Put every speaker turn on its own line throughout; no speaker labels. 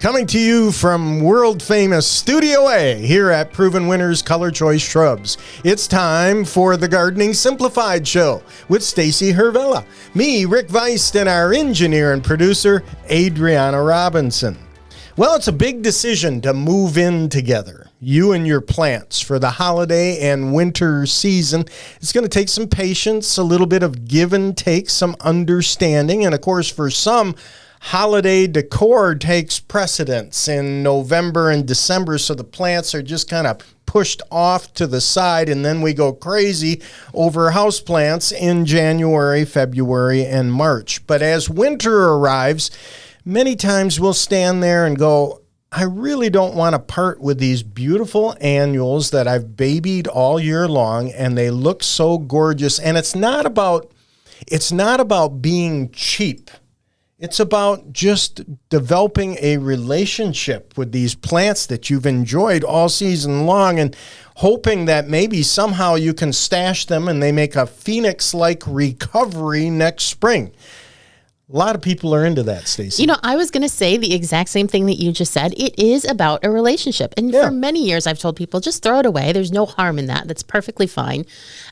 Coming to you from world-famous Studio A here at Proven Winners Color Choice Shrubs. It's time for the Gardening Simplified Show with Stacy Hervella, me, Rick Weist, and our engineer and producer, Adriana Robinson. Well, it's a big decision to move in together, you and your plants, for the holiday and winter season. It's going to take some patience, a little bit of give and take, some understanding, and of course, for some, holiday decor takes precedence in November and December, so the plants are just kind of pushed off to the side, and then we go crazy over houseplants in January, February, and March. But as winter arrives, many times we'll stand there and go, I really don't want to part with these beautiful annuals that I've babied all year long, and they look so gorgeous. And it's not about being cheap. It's about just developing a relationship with these plants that you've enjoyed all season long and hoping that maybe somehow you can stash them and they make a phoenix-like recovery next spring. A lot of people are into that, Stacey.
You know, I was going to say the exact same thing that you just said. It is about a relationship. And for many years, I've told people, just throw it away. There's no harm in that. That's perfectly fine.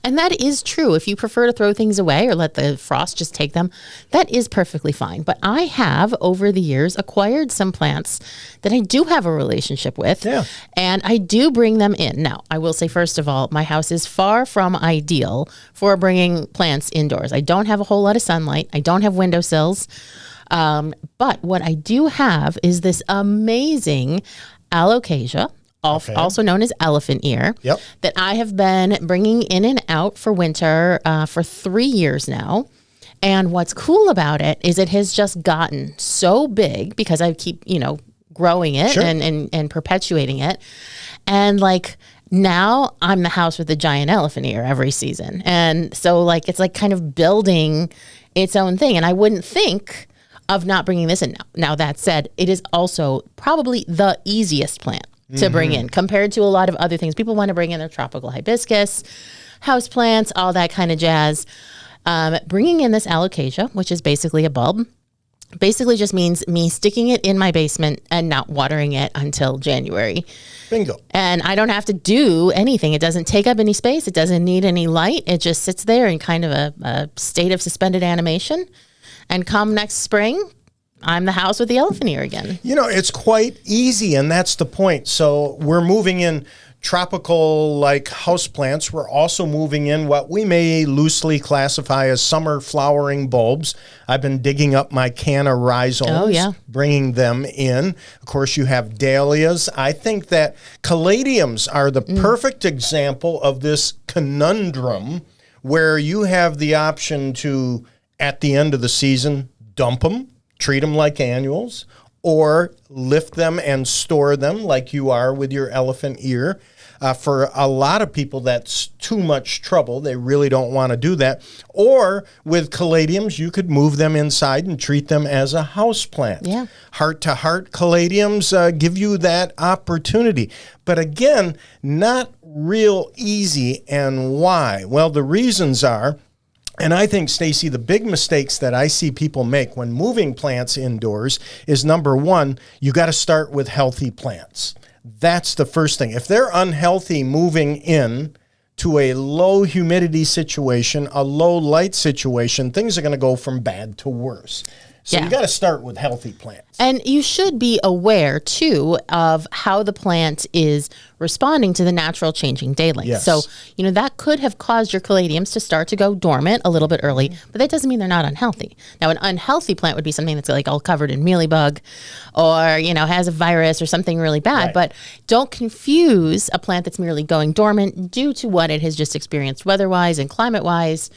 And that is true. If you prefer to throw things away or let the frost just take them, that is perfectly fine. But I have, over the years, acquired some plants that I do have a relationship with. Yeah. And I do bring them in. Now, I will say, first of all, my house is far from ideal for bringing plants indoors. I don't have a whole lot of sunlight. I don't have windowsills. But what I do have is this amazing alocasia, also known as elephant ear, that I have been bringing in and out for winter for 3 years now. And what's cool about it is it has just gotten so big because I keep, growing it and perpetuating it. And now I'm the house with the giant elephant ear every season. And so it's kind of building its own thing. And I wouldn't think of not bringing this in. Now, that said, it is also probably the easiest plant to bring in compared to a lot of other things. People want to bring in their tropical hibiscus, house plants, all that kind of jazz. Bringing in this alocasia, which is basically a bulb, basically just means me sticking it in my basement and not watering it until January.
Bingo.
And I don't have to do anything. It doesn't take up any space. It doesn't need any light. It just sits there in kind of a state of suspended animation. And come next spring, I'm the house with the elephant ear again.
It's quite easy, and that's the point. So we're moving in tropical houseplants. We're also moving in what we may loosely classify as summer flowering bulbs. I've been digging up my canna rhizomes, bringing them in. Of course, you have dahlias. I think that caladiums are the perfect example of this conundrum where you have the option to, at the end of the season, dump them, treat them like annuals, or lift them and store them like you are with your elephant ear. For a lot of people, that's too much trouble. They really don't want to do that. Or with caladiums, you could move them inside and treat them as a house plant.
Yeah.
Heart-to-heart caladiums give you that opportunity. But again, not real easy. And why? Well, the reasons are, and I think, Stacy, the big mistakes that I see people make when moving plants indoors is, number one, you got to start with healthy plants. That's the first thing. If they're unhealthy moving in to a low humidity situation, a low light situation, things are going to go from bad to worse. So you got to start with healthy plants.
And you should be aware, too, of how the plant is responding to the natural changing day length.
Yes.
So, that could have caused your caladiums to start to go dormant a little bit early, but that doesn't mean they're not unhealthy. Now, an unhealthy plant would be something that's all covered in mealybug or, has a virus or something really bad. Right. But don't confuse a plant that's merely going dormant due to what it has just experienced weather-wise and climate-wise,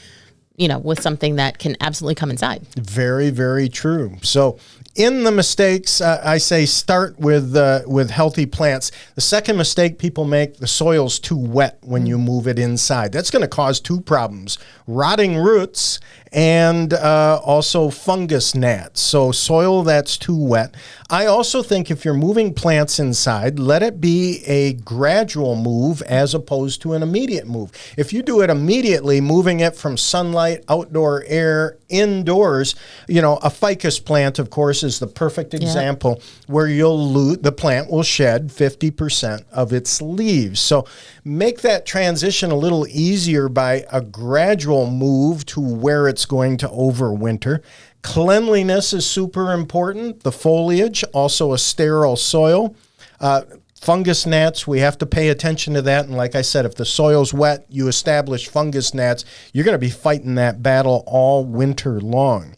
with something that can absolutely come inside.
Very, very true. So in the mistakes, I say start with healthy plants. The second mistake people make, the soil's too wet when you move it inside. That's going to cause two problems. rotting roots, and also fungus gnats. So soil that's too wet. I also think if you're moving plants inside, let it be a gradual move as opposed to an immediate move. If you do it immediately, moving it from sunlight, outdoor air, indoors, a ficus plant, of course, is the perfect example where the plant will shed 50% of its leaves. So make that transition a little easier by a gradual move to where it's going to overwinter. Cleanliness is super important. The foliage, also a sterile soil. Fungus gnats, we have to pay attention to that. And like I said, if the soil's wet, you establish fungus gnats, you're going to be fighting that battle all winter long.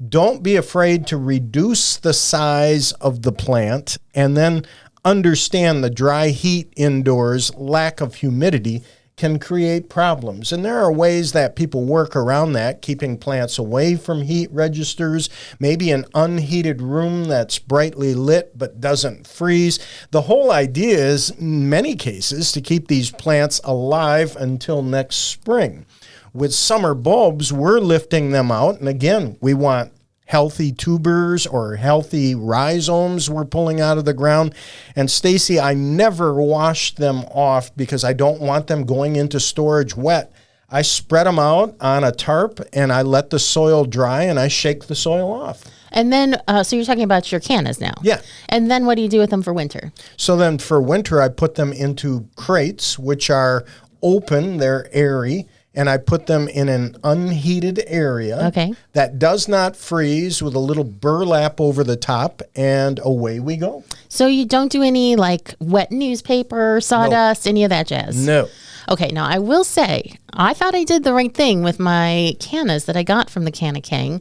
Don't be afraid to reduce the size of the plant, and then understand the dry heat indoors, lack of humidity can create problems. And there are ways that people work around that, keeping plants away from heat registers, maybe an unheated room that's brightly lit but doesn't freeze. The whole idea is, in many cases, to keep these plants alive until next spring. With summer bulbs, we're lifting them out. And again, we want healthy tubers or healthy rhizomes we're pulling out of the ground. And Stacy, I never wash them off because I don't want them going into storage wet. I spread them out on a tarp and I let the soil dry and I shake the soil off.
And then, so you're talking about your cannas now.
Yeah.
And then what do you do with them for winter?
So then for winter, I put them into crates, which are open, they're airy. And I put them in an unheated area that does not freeze, with a little burlap over the top, and away we go.
So you don't do any like wet newspaper, sawdust, any of that jazz?
No.
Okay, now I will say, I thought I did the right thing with my cannas that I got from the Canna King,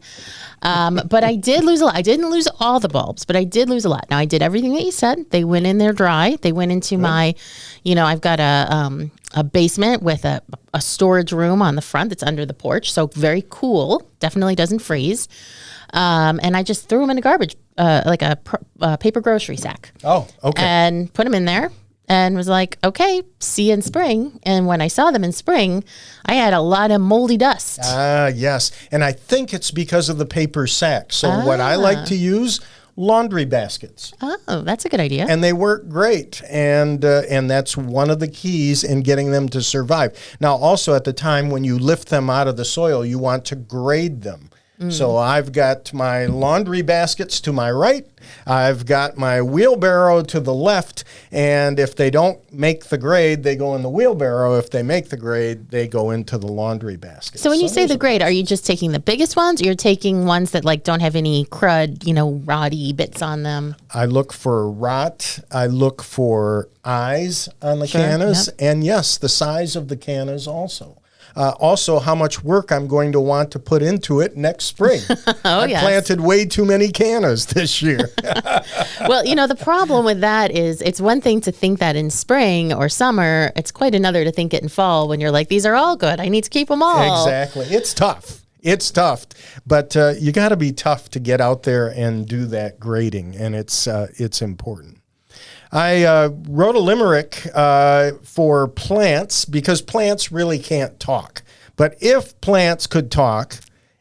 but I did lose a lot. I didn't lose all the bulbs, but I did lose a lot. Now I did everything that you said. They went in there dry. They went into my, I've got a basement with a storage room on the front that's under the porch, so very cool. Definitely doesn't freeze. And I just threw them in a garbage, like a paper grocery sack.
Oh, okay.
And put them in there. And was like, okay, see you in spring. And when I saw them in spring, I had a lot of moldy dust.
Yes. And I think it's because of the paper sack. So what I like to use, laundry baskets.
Oh, that's a good idea.
And they work great. And that's one of the keys in getting them to survive. Now, also at the time when you lift them out of the soil, you want to grade them. So I've got my laundry baskets to my right. I've got my wheelbarrow to the left. And if they don't make the grade, they go in the wheelbarrow. If they make the grade, they go into the laundry basket.
So when you say the grade, are you just taking the biggest ones, or you're taking ones that like don't have any crud, rotty bits on them?
I look for rot. I look for eyes on the cannas. Yep. And yes, the size of the cannas also. Also, how much work I'm going to want to put into it next spring. I planted way too many cannas this year.
Well, the problem with that is it's one thing to think that in spring or summer. It's quite another to think it in fall when you're like, these are all good. I need to keep them all.
Exactly. It's tough. It's tough. But you got to be tough to get out there and do that grading, and it's important. I wrote a limerick for plants because plants really can't talk. But if plants could talk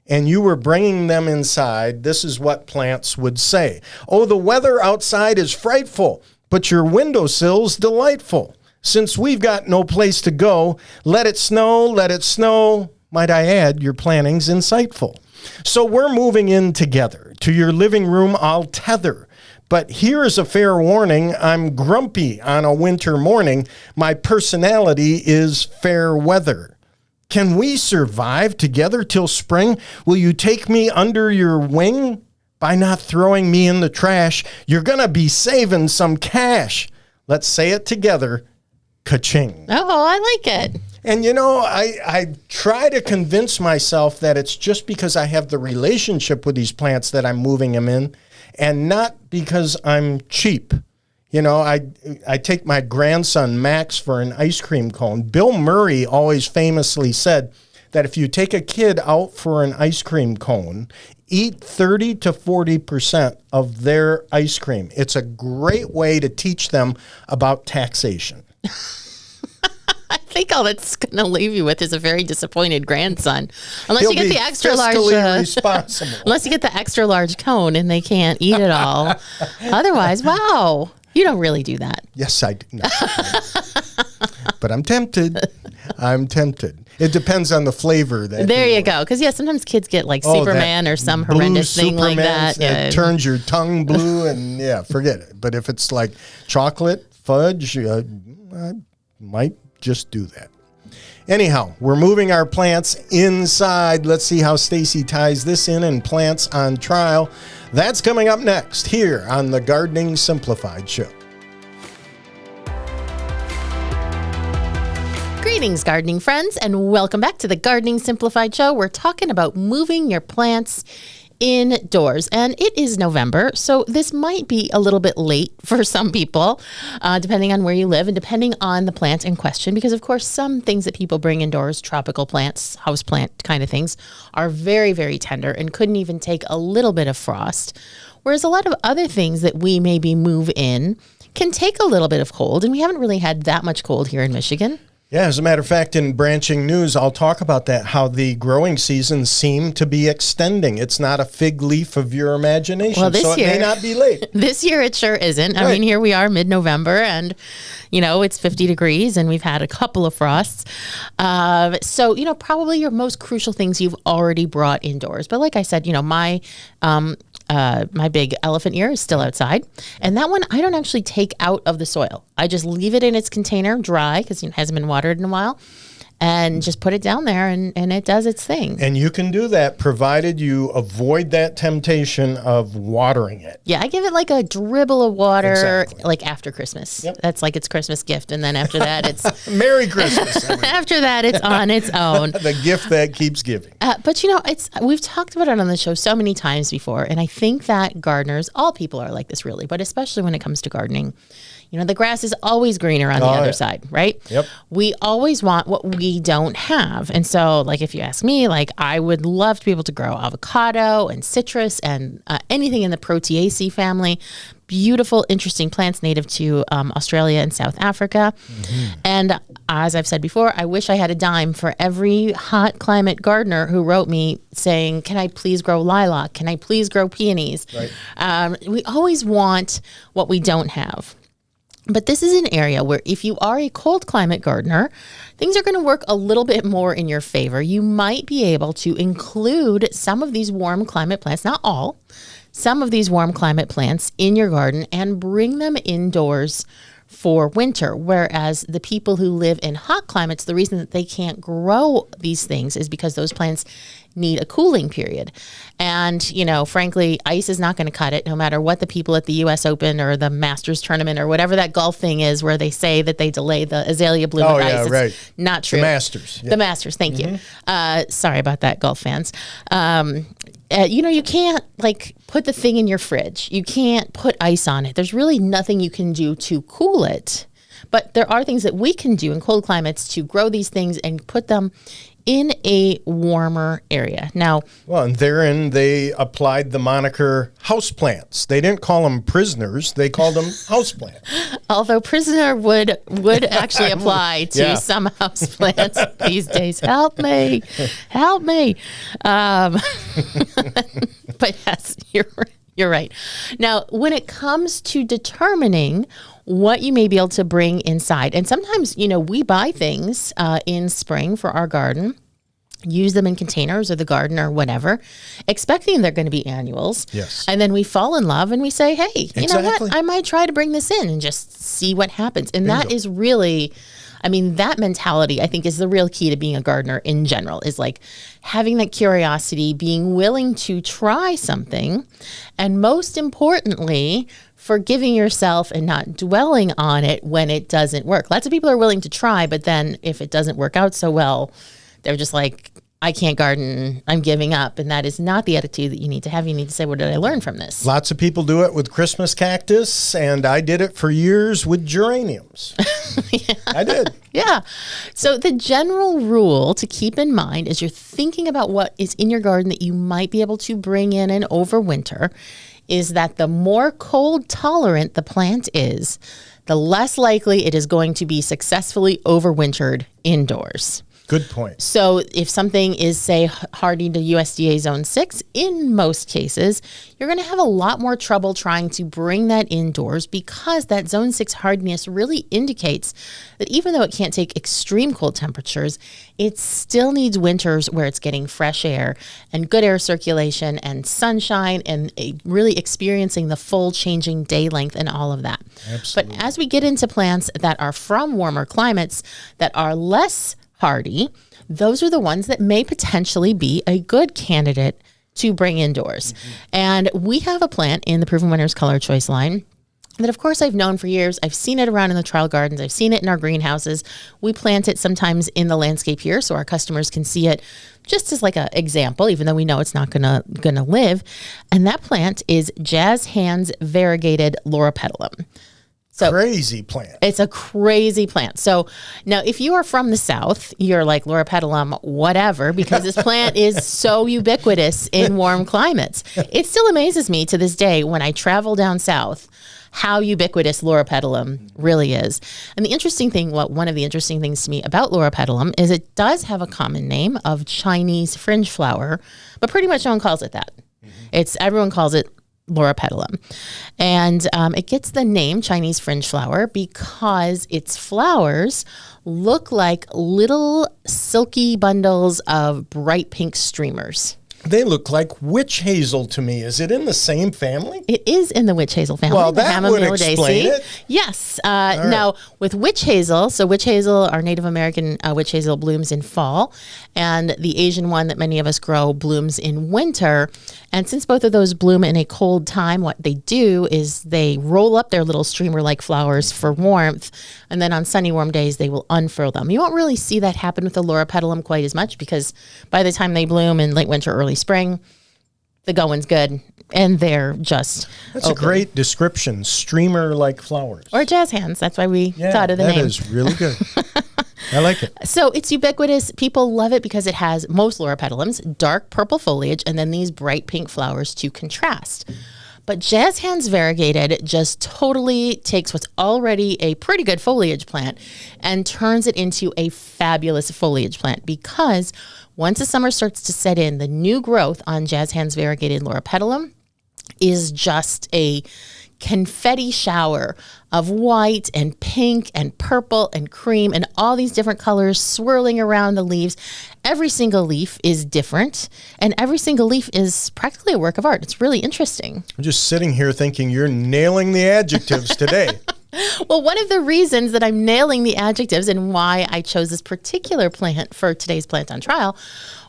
and you were bringing them inside, this is what plants would say. Oh, the weather outside is frightful, but your windowsill's delightful. Since we've got no place to go, let it snow, let it snow. Might I add, your planning's insightful. So we're moving in together. To your living room, I'll tether. But here is a fair warning. I'm grumpy on a winter morning. My personality is fair weather. Can we survive together till spring? Will you take me under your wing? By not throwing me in the trash, you're going to be saving some cash. Let's say it together. Ka-ching.
Oh, I like it.
And, I try to convince myself that it's just because I have the relationship with these plants that I'm moving them in, and not because I'm cheap. I take my grandson, Max, for an ice cream cone. Bill Murray always famously said that if you take a kid out for an ice cream cone, eat 30 to 40% of their ice cream. It's a great way to teach them about taxation.
I think all that's going to leave you with is a very disappointed grandson, unless you get the extra large.
Responsible.
Unless you get the extra large cone and they can't eat it all. Otherwise, wow, you don't really do that.
Yes, I do. No. But I'm tempted. It depends on the flavor.
There you go. Because, sometimes kids get like Superman or some horrendous thing like that.
It turns your tongue blue and, forget it. But if it's like chocolate, fudge, I might just do that. Anyhow, we're moving our plants inside. Let's see how Stacy ties this in Plants on Trial. That's coming up next here on the Gardening Simplified Show.
Greetings, gardening friends, and welcome back to the Gardening Simplified Show. We're talking about moving your plants indoors, and it is November, so this might be a little bit late for some people, depending on where you live and depending on the plant in question, because of course some things that people bring indoors, tropical plants, house plant kind of things, are very, very tender and couldn't even take a little bit of frost, whereas a lot of other things that we maybe move in can take a little bit of cold, and we haven't really had that much cold here in Michigan.
Yeah, as a matter of fact, in branching news, I'll talk about that, how the growing seasons seem to be extending. It's not a fig leaf of your imagination,
well,
so it may not be late.
This year it sure isn't. Right. I mean, here we are mid-November, and, it's 50 degrees, and we've had a couple of frosts. So, probably your most crucial things you've already brought indoors. But like I said, my big elephant ear is still outside. And that one, I don't actually take out of the soil. I just leave it in its container dry because it hasn't been watered in a while. And just put it down there and it does its thing.
And you can do that provided you avoid that temptation of watering it.
Yeah, I give it like a dribble of water like after Christmas. Yep. That's like its Christmas gift. And then after that, it's...
Merry Christmas.
After that, it's on its own.
The gift that keeps giving.
But we've talked about it on the show so many times before. And I think that gardeners, all people are like this really, but especially when it comes to gardening, the grass is always greener on the other side, right?
Yep.
We always want what we don't have. And so, like, if you ask me, like, I would love to be able to grow avocado and citrus and anything in the Proteaceae family. Beautiful, interesting plants native to Australia and South Africa. Mm-hmm. And as I've said before, I wish I had a dime for every hot climate gardener who wrote me saying, can I please grow lilac? Can I please grow peonies? Right. We always want what we don't have. But this is an area where if you are a cold climate gardener, things are going to work a little bit more in your favor. You might be able to include some of these warm climate plants, not all, some of these warm climate plants in your garden and bring them indoors for winter. Whereas the people who live in hot climates, the reason that they can't grow these things is because those plants need a cooling period. And, frankly, ice is not going to cut it no matter what the people at the U.S. Open or the Masters tournament or whatever that golf thing is where they say that they delay the azalea bloom with ice. It's
right.
Not true.
The Masters.
Yeah. The Masters, thank you. Sorry about that, golf fans. You can't put the thing in your fridge. You can't put ice on it. There's really nothing you can do to cool it. But there are things that we can do in cold climates to grow these things and put them in a warmer area. Now,
well, and therein they applied the moniker houseplants. They didn't call them prisoners; they called them houseplants.
Although prisoner would actually apply to some houseplants these days. Help me. But yes, you're right. Now, when it comes to determining what you may be able to bring inside, and sometimes, we buy things in spring for our garden, use them in containers or the garden or whatever, expecting they're going to be annuals.
Yes.
And then we fall in love and we say, hey, you know
Exactly.
what? I might try to bring this in and just see what happens. And that is really... that mentality, I think, is the real key to being a gardener in general, is like having that curiosity, being willing to try something, and most importantly, forgiving yourself and not dwelling on it when it doesn't work. Lots of people are willing to try, but then if it doesn't work out so well, they're just like, I can't garden, I'm giving up. And that is not the attitude that you need to have. You need to say, what did I learn from this?
Lots of people do it with Christmas cactus, and I did it for years with geraniums. I did.
Yeah. So the general rule to keep in mind as you're thinking about what is in your garden that you might be able to bring in and overwinter is that the more cold tolerant the plant is, the less likely it is going to be successfully overwintered indoors.
Good point.
So if something is, say, hardy to USDA Zone 6, in most cases, you're going to have a lot more trouble trying to bring that indoors because that Zone 6 hardiness really indicates that even though it can't take extreme cold temperatures, it still needs winters where it's getting fresh air and good air circulation and sunshine and really experiencing the full changing day length and all of that.
Absolutely.
But as we get into plants that are from warmer climates that are less hardy, those are the ones that may potentially be a good candidate to bring indoors. And we have a plant in the Proven Winners Color Choice line that, of course, I've known for years. I've seen it around in the trial gardens. I've seen it in our greenhouses. We plant it sometimes in the landscape here so our customers can see it just as like an example, even though we know it's not gonna live. And that plant is Jazz Hands Variegated Loropetalum. So
crazy plant.
It's a crazy plant. So now if you are from the South, you're like Loropetalum, whatever, because this plant is so ubiquitous in warm climates. It still amazes me to this day when I travel down South how ubiquitous Loropetalum really is. And the interesting thing, one of the interesting things to me about Loropetalum is it does have a common name of Chinese fringe flower, but pretty much no one calls it that. Everyone calls it Loropetalum. And it gets the name Chinese fringe flower because its flowers look like little silky bundles of bright pink streamers.
They look like witch hazel to me. Is it in the same family?
It is in the witch hazel family.
Well,
the
that would explain it.
Yes. Now, with witch hazel, so witch hazel, our Native American witch hazel blooms in fall, and the Asian one that many of us grow blooms in winter. And since both of those bloom in a cold time, what they do is they roll up their little streamer-like flowers for warmth, and then on sunny, warm days, they will unfurl them. You won't really see that happen with the Loropetalum quite as much because by the time they bloom in late winter, early spring, the going's good, and they're just
That's
open.
a great description, streamer-like flowers.
Or jazz hands. That's why we thought of the name.
That is really good. I like it.
So it's ubiquitous. People love it because it has most Loropetalums, dark purple foliage, and then these bright pink flowers to contrast. But Jazz Hands Variegated just totally takes what's already a pretty good foliage plant and turns it into a fabulous foliage plant because once the summer starts to set in, the new growth on Jazz Hands Variegated Loropetalum is just a confetti shower of white and pink and purple and cream and all these different colors swirling around the leaves. Every single leaf is different, and every single leaf is practically a work of art. It's really interesting.
I'm just sitting here thinking you're nailing the adjectives today.
Well, one of the reasons that I'm nailing the adjectives and why I chose this particular plant for today's Plant on Trial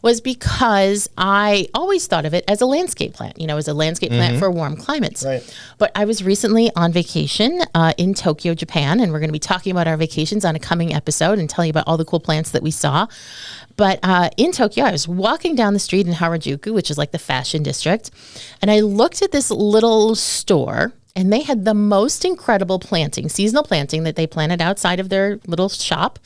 was because I always thought of it as a landscape plant, as a landscape plant for warm climates.
Right.
But I was recently on vacation in Tokyo, Japan, and we're going to be talking about our vacations on a coming episode and tell you about all the cool plants that we saw. But in Tokyo, I was walking down the street in Harajuku, which is like the fashion district, and I looked at this little store. And they had the most incredible seasonal planting that they planted outside of their little shop.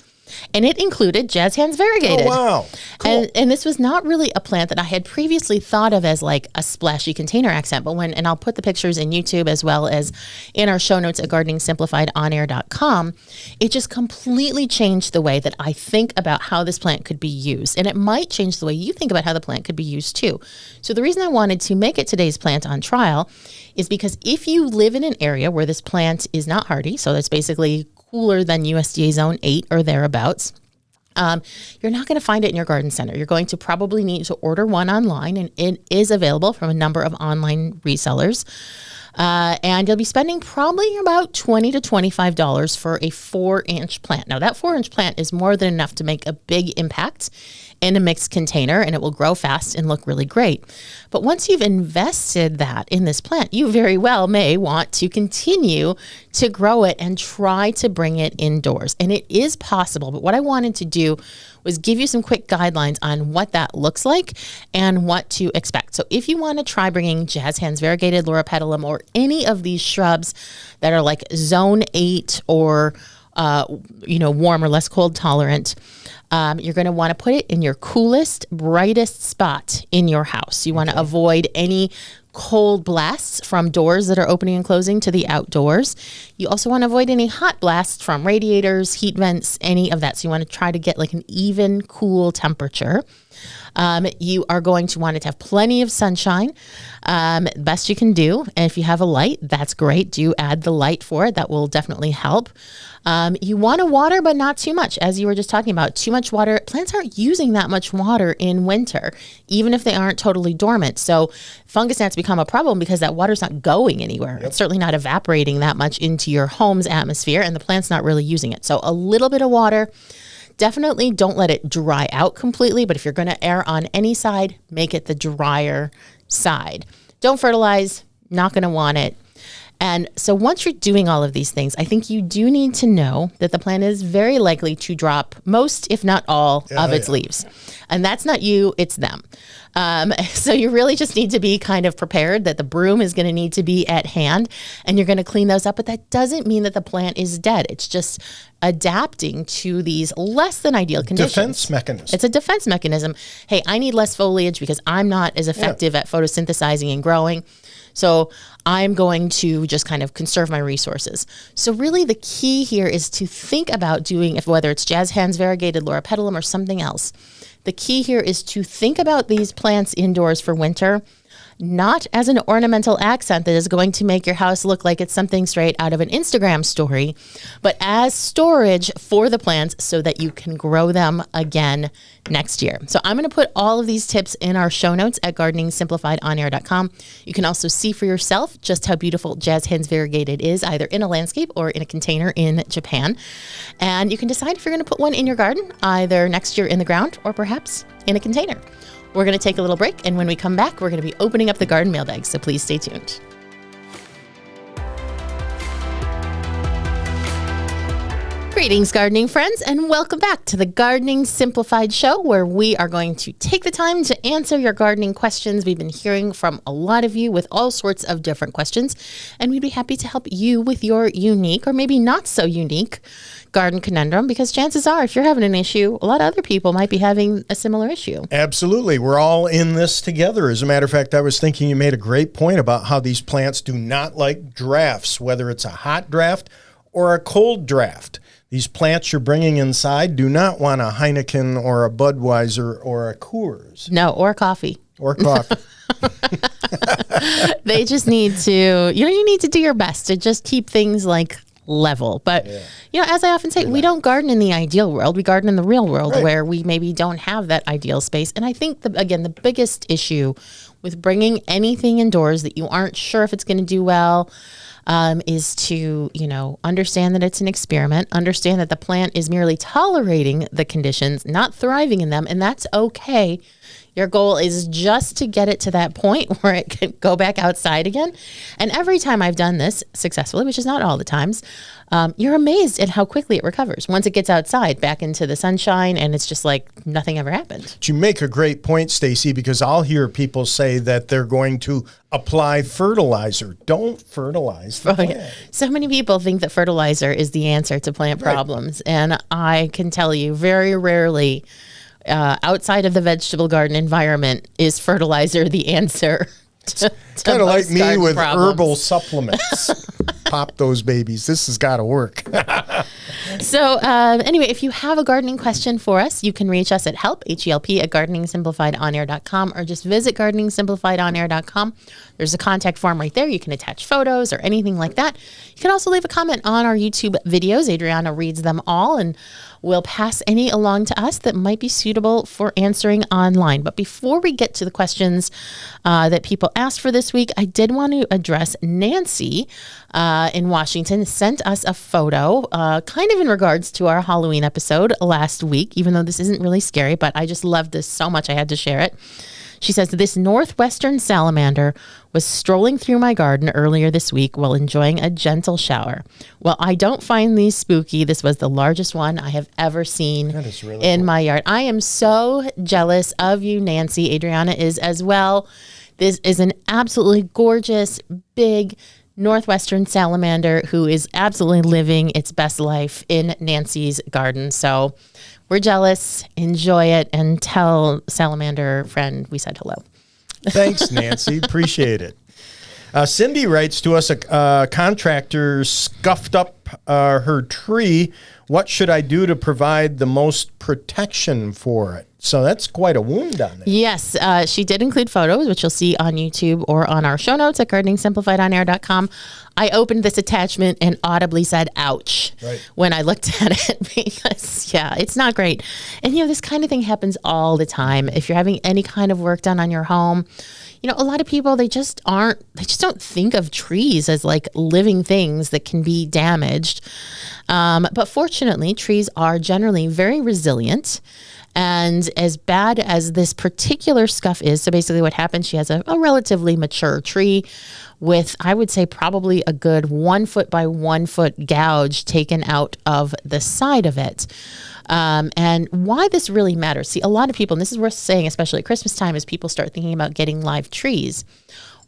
And it included Jazz Hands Variegated.
Oh, wow. Cool.
And this was not really a plant that I had previously thought of as like a splashy container accent. But and I'll put the pictures in YouTube as well as in our show notes at gardeningsimplifiedonair.com, it just completely changed the way that I think about how this plant could be used. And it might change the way you think about how the plant could be used too. So the reason I wanted to make it today's Plant on Trial is because if you live in an area where this plant is not hardy, so that's basically cooler than USDA Zone 8 or thereabouts, you're not going to find it in your garden center. You're going to probably need to order one online, and it is available from a number of online resellers. And you'll be spending probably about $20 to $25 for a 4-inch plant. Now, that 4-inch plant is more than enough to make a big impact in a mixed container, and it will grow fast and look really great. But once you've invested that in this plant, you very well may want to continue to grow it and try to bring it indoors. And it is possible, but what I wanted to do was give you some quick guidelines on what that looks like and what to expect. So if you want to try bringing Jazz Hands Variegated Loropetalum or any of these shrubs that are like Zone 8 or warm or less cold tolerant, you're going to want to put it in your coolest, brightest spot in your house. You want to avoid any cold blasts from doors that are opening and closing to the outdoors. You also want to avoid any hot blasts from radiators, heat vents, any of that. So you want to try to get like an even cool temperature. You are going to want it to have plenty of sunshine, best you can do. And if you have a light, that's great. Do add the light for it. That will definitely help. You want to water, but not too much. As you were just talking about, too much water. Plants aren't using that much water in winter, even if they aren't totally dormant. So fungus gnats become a problem because that water's not going anywhere. Yep. It's certainly not evaporating that much into your home's atmosphere, and the plant's not really using it. So a little bit of water. Definitely don't let it dry out completely, but if you're going to err on any side, make it the drier side. Don't fertilize, not going to want it. And so once you're doing all of these things, I think you do need to know that the plant is very likely to drop most, if not all, of its leaves. And that's not you, it's them. So you really just need to be kind of prepared that the broom is going to need to be at hand and you're going to clean those up. But that doesn't mean that the plant is dead. It's just adapting to these less than ideal conditions.
Defense mechanism.
It's a defense mechanism. Hey, I need less foliage because I'm not as effective at photosynthesizing and growing. So I'm going to just kind of conserve my resources. So really the key here is to think about doing, whether it's jazz hands, variegated loropetalum, or something else. The key here is to think about these plants indoors for winter, not as an ornamental accent that is going to make your house look like it's something straight out of an Instagram story, but as storage for the plants so that you can grow them again next year. So I'm going to put all of these tips in our show notes at gardeningsimplifiedonair.com. You can also see for yourself just how beautiful Jazz Hands Variegated is, either in a landscape or in a container in Japan. And you can decide if you're going to put one in your garden, either next year in the ground or perhaps in a container. We're going to take a little break, and when we come back, we're going to be opening up the garden mailbag, so please stay tuned. Greetings, gardening friends, and welcome back to the Gardening Simplified Show, where we are going to take the time to answer your gardening questions. We've been hearing from a lot of you with all sorts of different questions, and we'd be happy to help you with your unique, or maybe not so unique, garden conundrum, because chances are, if you're having an issue, a lot of other people might be having a similar issue.
Absolutely. We're all in this together. As a matter of fact, I was thinking you made a great point about how these plants do not like drafts, whether it's a hot draft or a cold draft. These plants you're bringing inside do not want a Heineken or a Budweiser or a Coors.
No, or coffee.
Or coffee.
They just need to, you need to do your best to just keep things like level. But, as I often say, we don't garden in the ideal world. We garden in the real world where we maybe don't have that ideal space. And I think, the biggest issue with bringing anything indoors that you aren't sure if it's going to do well is to, understand that it's an experiment, understand that the plant is merely tolerating the conditions, not thriving in them, and that's okay. Your goal is just to get it to that point where it can go back outside again. And every time I've done this successfully, which is not all the times, you're amazed at how quickly it recovers once it gets outside back into the sunshine, and it's just like nothing ever happened.
You make a great point, Stacy, because I'll hear people say that they're going to apply fertilizer. Don't fertilize the plant.
So many people think that fertilizer is the answer to plant problems, and I can tell you very rarely outside of the vegetable garden environment is fertilizer the answer to
kind of like me with
problems.
Herbal supplements. Pop those babies. This has got to work.
So anyway, if you have a gardening question for us, you can reach us at help, HELP, at gardeningsimplifiedonair.com, or just visit gardeningsimplifiedonair.com. There's a contact form right there. You can attach photos or anything like that. You can also leave a comment on our YouTube videos. Adriana reads them all, and we'll pass any along to us that might be suitable for answering online. But before we get to the questions that people asked for this week, I did want to address Nancy in Washington sent us a photo kind of in regards to our Halloween episode last week, even though this isn't really scary, but I just loved this so much I had to share it. She says, this northwestern salamander was strolling through my garden earlier this week while enjoying a gentle shower. Well, I don't find these spooky. This was the largest one I have ever seen in my yard. I am so jealous of you, Nancy. Adriana is as well. This is an absolutely gorgeous, big northwestern salamander who is absolutely living its best life in Nancy's garden. So we're jealous. Enjoy it, and tell salamander friend we said hello.
Thanks, Nancy. Appreciate it. Cindy writes to us, a contractor scuffed up her tree. What should I do to provide the most protection for it? So that's quite a wound on it.
Yes, she did include photos, which you'll see on YouTube or on our show notes at gardeningsimplifiedOnAir.com. I opened this attachment and audibly said, ouch, when I looked at it because, yeah, it's not great. And, this kind of thing happens all the time. If you're having any kind of work done on your home, a lot of people, they just don't think of trees as like living things that can be damaged. But fortunately, trees are generally very resilient. And as bad as this particular scuff is, so basically what happened, she has a relatively mature tree with, I would say, probably a good 1 foot by 1 foot gouge taken out of the side of it. And why this really matters. See, a lot of people, and this is worth saying, especially at Christmas time, as people start thinking about getting live trees,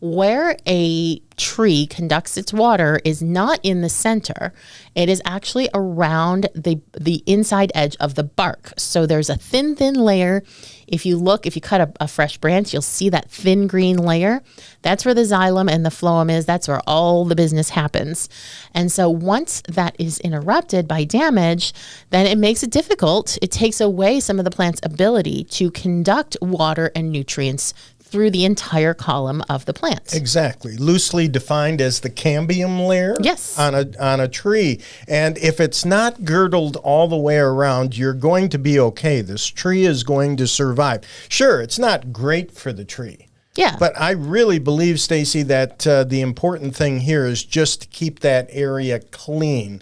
where a tree conducts its water is not in the center. It is actually around the inside edge of the bark. So there's a thin layer. If you cut a fresh branch, you'll see that thin green layer. That's where the xylem and the phloem is. That's where all the business happens. And so once that is interrupted by damage, then it makes it difficult. It takes away some of the plant's ability to conduct water and nutrients through the entire column of the plant.
Exactly. Loosely defined as the cambium layer on a tree. And if it's not girdled all the way around, you're going to be okay. This tree is going to survive. Sure, it's not great for the tree.
Yeah.
But I really believe, Stacy, that the important thing here is just to keep that area clean.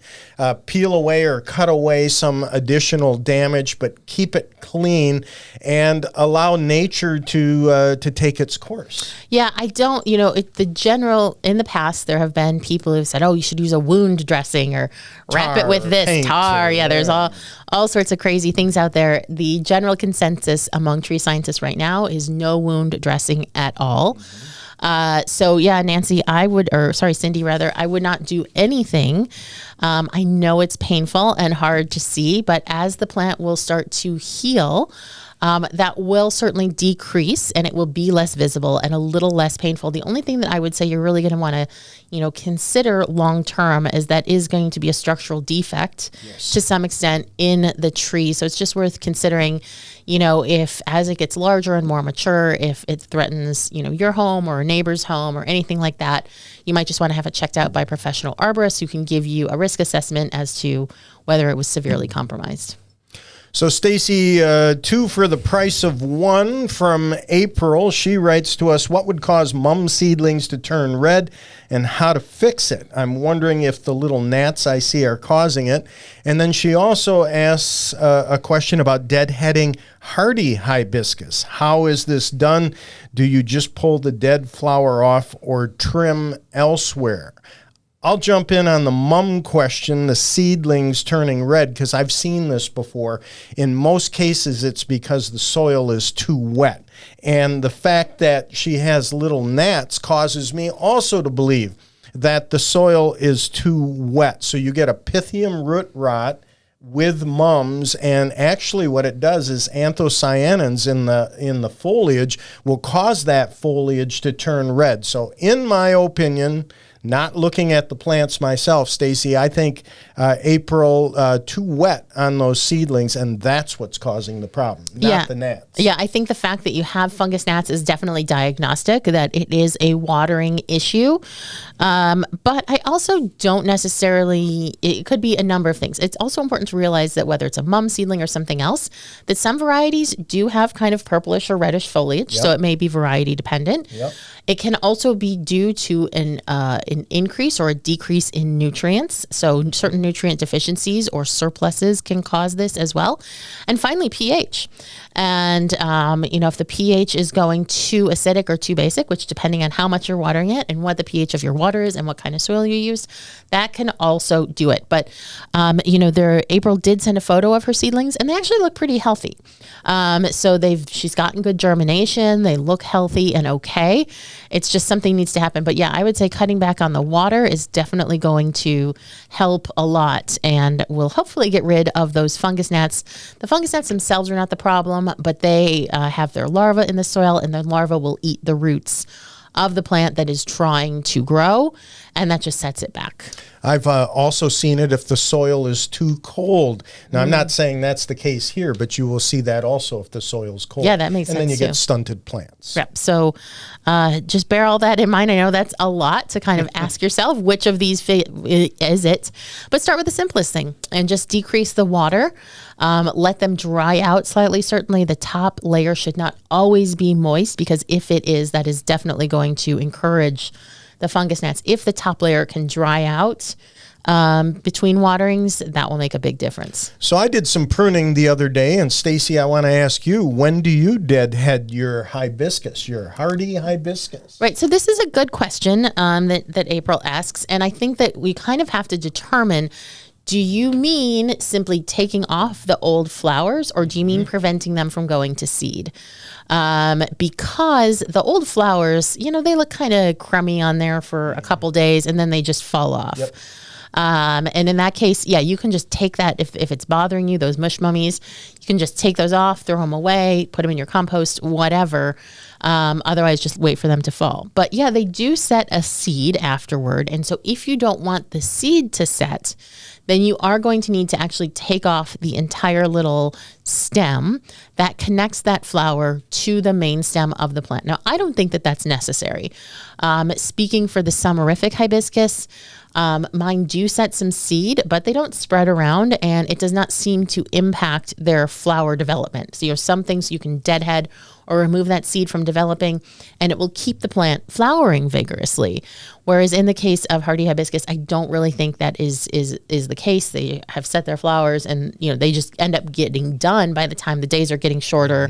Peel away or cut away some additional damage, but keep it clean and allow nature to take its course.
Yeah, I don't, in the past, there have been people who've said, oh, you should use a wound dressing or wrap it with this tar. Yeah, there's all sorts of crazy things out there. The general consensus among tree scientists right now is no wound dressing at all. So yeah, Cindy, I would not do anything. I know it's painful and hard to see, but as the plant will start to heal, that will certainly decrease and it will be less visible and a little less painful. The only thing that I would say you're really going to want to, consider long-term is that is going to be a structural defect to some extent in the tree. So it's just worth considering, if as it gets larger and more mature, if it threatens, your home or a neighbor's home or anything like that, you might just want to have it checked out by a professional arborist who can give you a risk assessment as to whether it was severely compromised.
So Stacy, 2 for the price of 1 from April. She writes to us, what would cause mum seedlings to turn red and how to fix it? I'm wondering if the little gnats I see are causing it. And then she also asks a question about deadheading hardy hibiscus. How is this done? Do you just pull the dead flower off or trim elsewhere? I'll jump in on the mum question, the seedlings turning red, because I've seen this before. In most cases, it's because the soil is too wet. And the fact that she has little gnats causes me also to believe that the soil is too wet. So you get a pythium root rot with mums, and actually what it does is anthocyanins in the foliage will cause that foliage to turn red. So in my opinion, not looking at the plants myself, Stacy, I think April too wet on those seedlings, and that's what's causing the problem, not the gnats.
Yeah, I think the fact that you have fungus gnats is definitely diagnostic, that it is a watering issue. But I also don't necessarily, it could be a number of things. It's also important to realize that whether it's a mum seedling or something else, that some varieties do have kind of purplish or reddish foliage, so it may be variety dependent. It can also be due to an increase or a decrease in nutrients. So certain nutrient deficiencies or surpluses can cause this as well. And finally, pH. And, if the pH is going too acidic or too basic, which depending on how much you're watering it and what the pH of your water is and what kind of soil you use, that can also do it. But, April did send a photo of her seedlings and they actually look pretty healthy. So she's gotten good germination. They look healthy and okay. It's just something needs to happen. But yeah, I would say cutting back on the water is definitely going to help a lot and will hopefully get rid of those fungus gnats. The fungus gnats themselves are not the problem, but they have their larvae in the soil and their larvae will eat the roots of the plant that is trying to grow, and that just sets it back.
I've also seen it if the soil is too cold. Now, I'm not saying that's the case here, but you will see that also if the soil's cold.
Yeah, that makes sense.
And then you
too.
get stunted plants.
Yep. So just bear all that in mind. I know that's a lot to kind of ask yourself, which of these is it? But start with the simplest thing and just decrease the water. Let them dry out slightly. Certainly the top layer should not always be moist, because if it is, that is definitely going to encourage the fungus gnats. If the top layer can dry out between waterings, that will make a big difference.
So I did some pruning the other day, and Stacy, I want to ask you, when do you deadhead your hibiscus, your hardy hibiscus?
Right. So this is a good question that April asks, and I think that we kind of have to determine, do you mean simply taking off the old flowers, or do you mean preventing them from going to seed? Because the old flowers, they look kind of crummy on there for a couple days, and then they just fall off. Yep. And in that case, you can just take that, if it's bothering you, those mush mummies, you can just take those off, throw them away, put them in your compost, whatever. Otherwise, just wait for them to fall. But they do set a seed afterward. And so if you don't want the seed to set, then you are going to need to actually take off the entire little stem that connects that flower to the main stem of the plant. Now, I don't think that that's necessary. Speaking for the summerific hibiscus, mine do set some seed, but they don't spread around, and it does not seem to impact their flower development. So, some things you can deadhead or remove that seed from developing, and it will keep the plant flowering vigorously. Whereas in the case of hardy hibiscus, I don't really think that is the case. They have set their flowers, and they just end up getting done by the time the days are getting shorter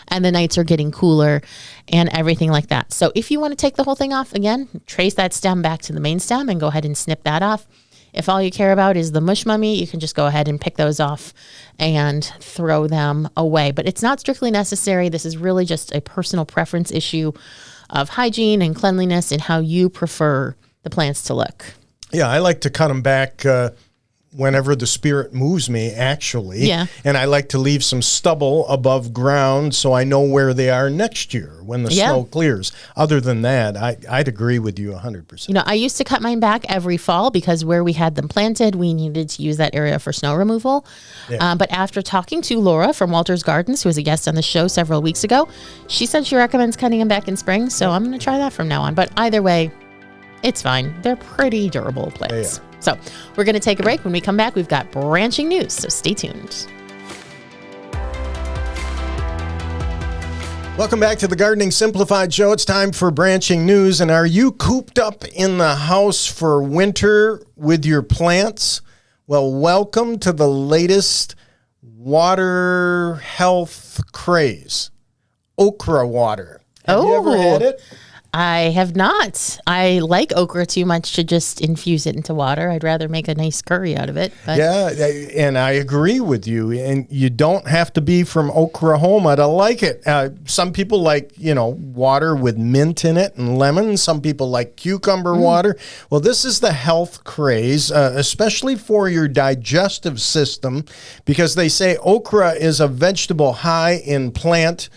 and the nights are getting cooler and everything like that. So if you want to take the whole thing off, again, trace that stem back to the main stem and go ahead and snip that off. If all you care about is the mush mummy, you can just go ahead and pick those off and throw them away. But it's not strictly necessary. This is really just a personal preference issue of hygiene and cleanliness and how you prefer the plants to look.
Yeah, I like to cut them back whenever the spirit moves me, actually.
Yeah.
And I like to leave some stubble above ground so I know where they are next year when the snow clears. Other than that, I'd agree with you 100%.
I used to cut mine back every fall because where we had them planted, we needed to use that area for snow removal. Yeah. But after talking to Laura from Walter's Gardens, who was a guest on the show several weeks ago, she said she recommends cutting them back in spring. So I'm going to try that from now on. But either way, it's fine. They're pretty durable plants. Yeah. So we're going to take a break. When we come back, we've got branching news, so stay tuned.
Welcome back to the Gardening Simplified Show. It's time for branching news. And are you cooped up in the house for winter with your plants? Well, welcome to the latest water health craze, okra water. Have you ever had it?
I have not. I like okra too much to just infuse it into water. I'd rather make a nice curry out of it. But.
Yeah, and I agree with you. And you don't have to be from Oklahoma to like it. Some people like, water with mint in it and lemon. Some people like cucumber water. Well, this is the health craze, especially for your digestive system, because they say okra is a vegetable high in plant.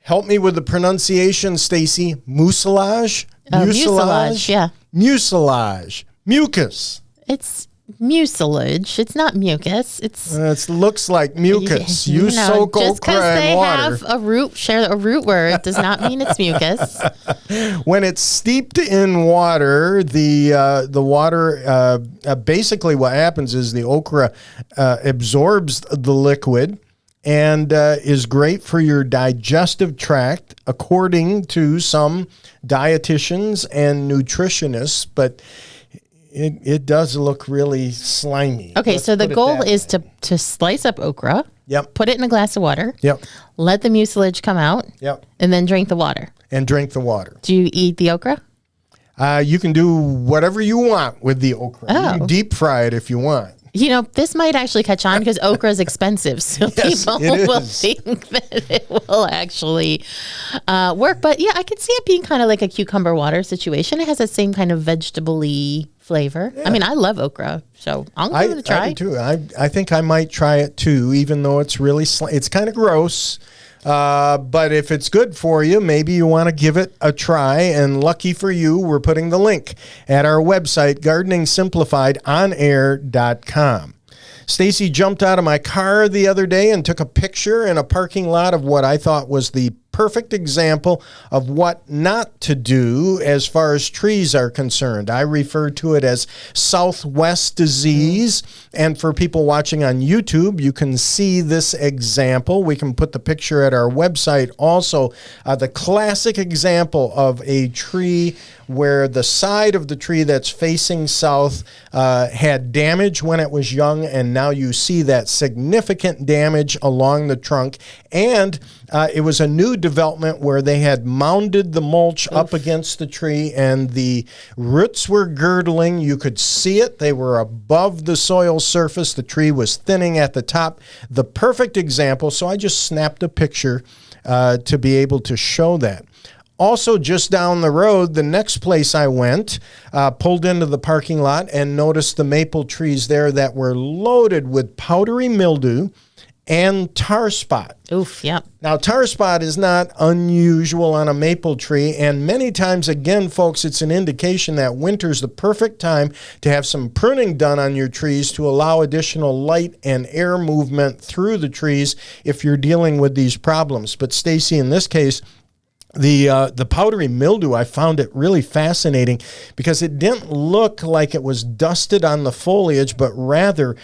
Help me with the pronunciation, Stacy. Mucilage?
Mucilage, yeah.
Mucilage. Mucus.
It's mucilage. It's not mucus.
It looks like mucus. You soak
just
okra in water.
Just because they share a root word does not mean it's mucus.
When it's steeped in water, the water, basically what happens is the okra absorbs the liquid and is great for your digestive tract, according to some dietitians and nutritionists, but it does look really slimy.
Okay, so the goal is to slice up okra, put it in a glass of water, let the mucilage come out, and then drink the water. Do you eat the okra?
You can do whatever you want with the okra. You can deep fry it if you want.
This might actually catch on because okra is expensive. So people will think that it will actually work. But yeah, I could see it being kind of like a cucumber water situation. It has that same kind of vegetable-y flavor. Yeah. I mean, I love okra, so I'm going to try.
I do too. I think I might try it too, even though it's really it's kind of gross. But if it's good for you, maybe you want to give it a try. And lucky for you, we're putting the link at our website, gardeningsimplifiedonair.com. Stacy jumped out of my car the other day and took a picture in a parking lot of what I thought was the perfect example of what not to do as far as trees are concerned. I refer to it as Southwest disease. And for people watching on YouTube, you can see this example. We can put the picture at our website also. The classic example of a tree where the side of the tree that's facing south had damage when it was young, and now you see that significant damage along the trunk. And it was a new development where they had mounded the mulch up against the tree, and the roots were girdling. You could see it. They were above the soil surface. The tree was thinning at the top. The perfect example. So I just snapped a picture to be able to show that. Also, just down the road, the next place I went, pulled into the parking lot and noticed the maple trees there that were loaded with powdery mildew and tar spot.
Oof, yep.
Now, tar spot is not unusual on a maple tree, and many times, again, folks, it's an indication that winter's the perfect time to have some pruning done on your trees to allow additional light and air movement through the trees if you're dealing with these problems. But Stacy, in this case, the powdery mildew, I found it really fascinating because it didn't look like it was dusted on the foliage, but rather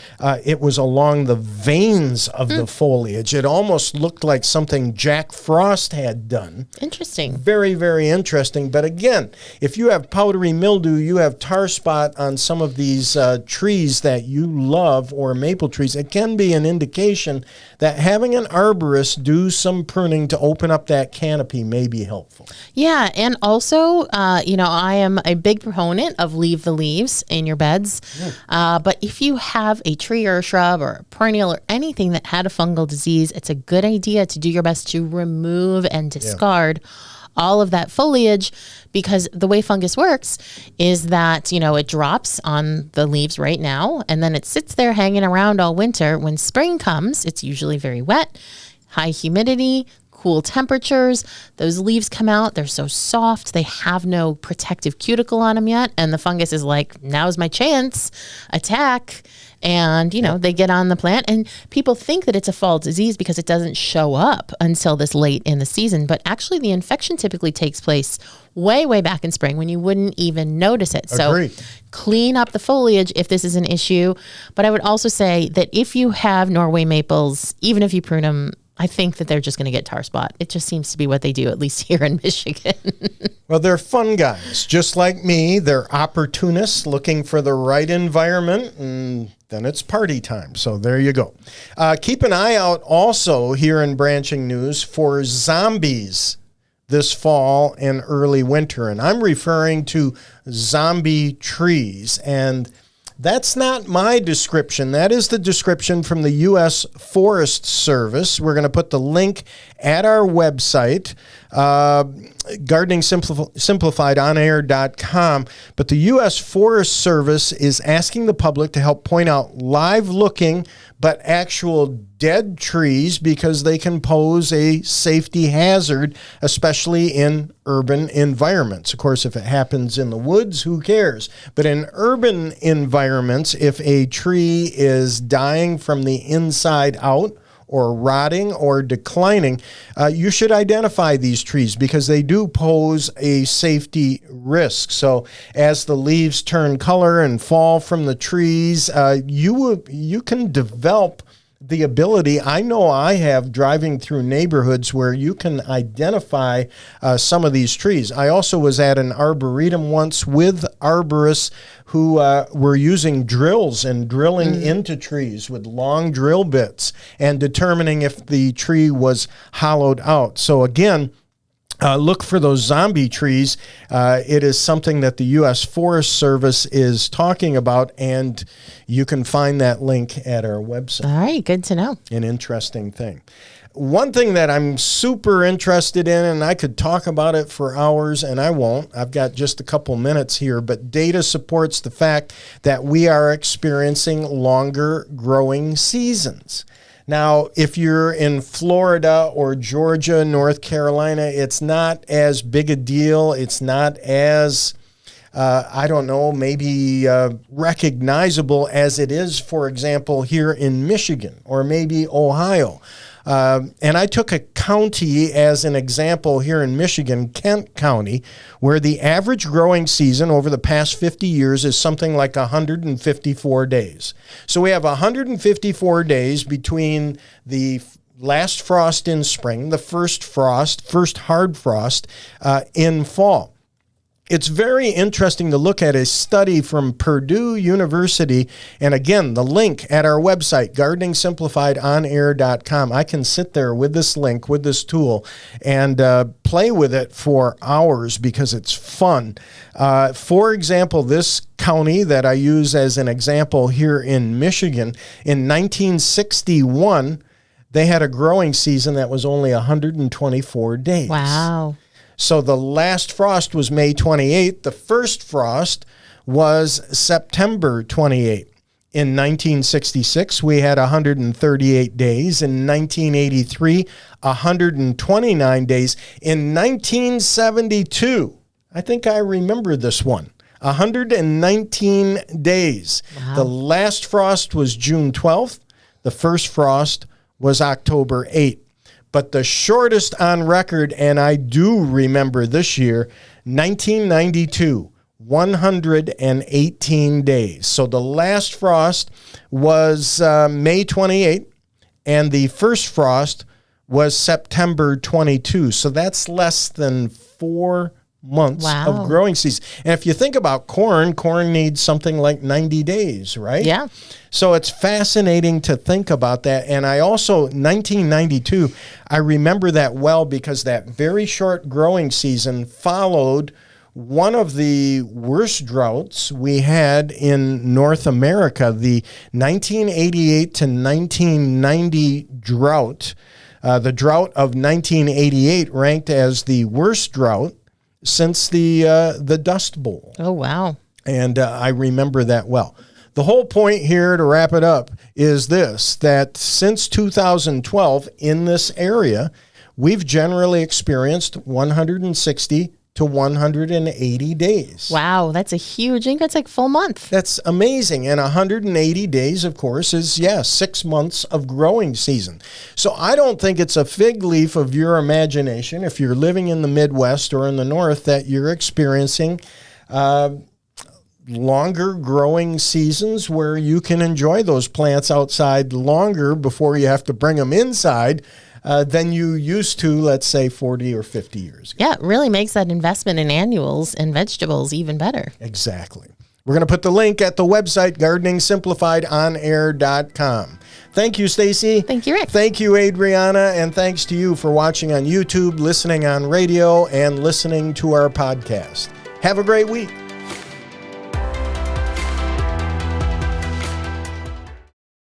it was along the veins of the foliage. It almost looked like something Jack Frost had done.
Interesting.
Very, very interesting. But again, if you have powdery mildew, you have tar spot on some of these trees that you love, or maple trees, it can be an indication that having an arborist do some pruning to open up that canopy may be helpful.
Yeah, and also, I am a big proponent of leave the leaves in your beds. But if you have a tree or a shrub or a perennial or anything that had a fungal disease, it's a good idea to do your best to remove and discard all of that foliage, because the way fungus works is that, it drops on the leaves right now, and then it sits there hanging around all winter. When spring comes, it's usually very wet, high humidity, cool temperatures. Those leaves come out. They're so soft. They have no protective cuticle on them yet. And the fungus is like, now's my chance. Attack. And, they get on the plant. And people think that it's a fall disease because it doesn't show up until this late in the season. But actually, the infection typically takes place way, way back in spring when you wouldn't even notice it.
Agreed.
So clean up the foliage if this is an issue. But I would also say that if you have Norway maples, even if you prune them, I think that they're just going to get tar spot. It just seems to be what they do, at least here in Michigan.
Well, they're fun guys. Just like me, they're opportunists looking for the right environment, and then it's party time. So there you go. Keep an eye out also here in Branching News for zombies this fall and early winter. And I'm referring to zombie trees. And that's not my description. That is the description from the U.S. Forest Service. We're going to put the link at our website, gardeningsimplifiedonair.com. But the U.S. Forest Service is asking the public to help point out live-looking but actual dead trees because they can pose a safety hazard, especially in urban environments. Of course, if it happens in the woods, who cares? But in urban environments, if a tree is dying from the inside out, or rotting or declining, you should identify these trees because they do pose a safety risk. So as the leaves turn color and fall from the trees, you can develop the ability, I know I have, driving through neighborhoods where you can identify some of these trees. I also was at an arboretum once with arborists who were using drills and drilling into trees with long drill bits and determining if the tree was hollowed out. So again, look for those zombie trees. It is something that the U.S. Forest Service is talking about, and you can find that link at our website.
All right, good to know.
An interesting thing. One thing that I'm super interested in, and I could talk about it for hours, and I won't. I've got just a couple minutes here, but data supports the fact that we are experiencing longer growing seasons. Now, if you're in Florida or Georgia, North Carolina, it's not as big a deal. It's not as, maybe recognizable as it is, for example, here in Michigan or maybe Ohio. And I took a county as an example here in Michigan, Kent County, where the average growing season over the past 50 years is something like 154 days. So we have 154 days between the last frost in spring, the first hard frost in fall. It's very interesting to look at a study from Purdue University. And again, the link at our website, gardeningsimplifiedonair.com. I can sit there with this link, with this tool, and play with it for hours because it's fun. For example, this county that I use as an example here in Michigan, in 1961, they had a growing season that was only 124 days.
Wow.
So the last frost was May 28th. The first frost was September 28th. In 1966, we had 138 days. In 1983, 129 days. In 1972, I think I remember this one, 119 days.
Wow.
The last frost was June 12th. The first frost was October 8th. But the shortest on record, and I do remember this year, 1992, 118 days. So the last frost was May 28th, and the first frost was September 22. So that's less than 4 months of growing season. And if you think about corn needs something like 90 days, right?
Yeah.
So it's fascinating to think about that. And I also, 1992, I remember that well because that very short growing season followed one of the worst droughts we had in North America, the 1988 to 1990 drought. The drought of 1988 ranked as the worst drought since the Dust Bowl.
Oh, wow.
And I remember that well. The whole point here, to wrap it up, is this, that since 2012 in this area, we've generally experienced 160 to 180 days.
Wow, that's a huge, I think that's like full month.
That's amazing. And 180 days, of course, is, 6 months of growing season. So I don't think it's a fig leaf of your imagination, if you're living in the Midwest or in the North, that you're experiencing longer growing seasons where you can enjoy those plants outside longer before you have to bring them inside than you used to, let's say, 40 or 50 years ago.
Yeah, it really makes that investment in annuals and vegetables even better.
Exactly. We're going to put the link at the website, gardeningsimplifiedonair.com. Thank you, Stacy.
Thank you, Rick.
Thank you, Adriana. And thanks to you for watching on YouTube, listening on radio, and listening to our podcast. Have a great week.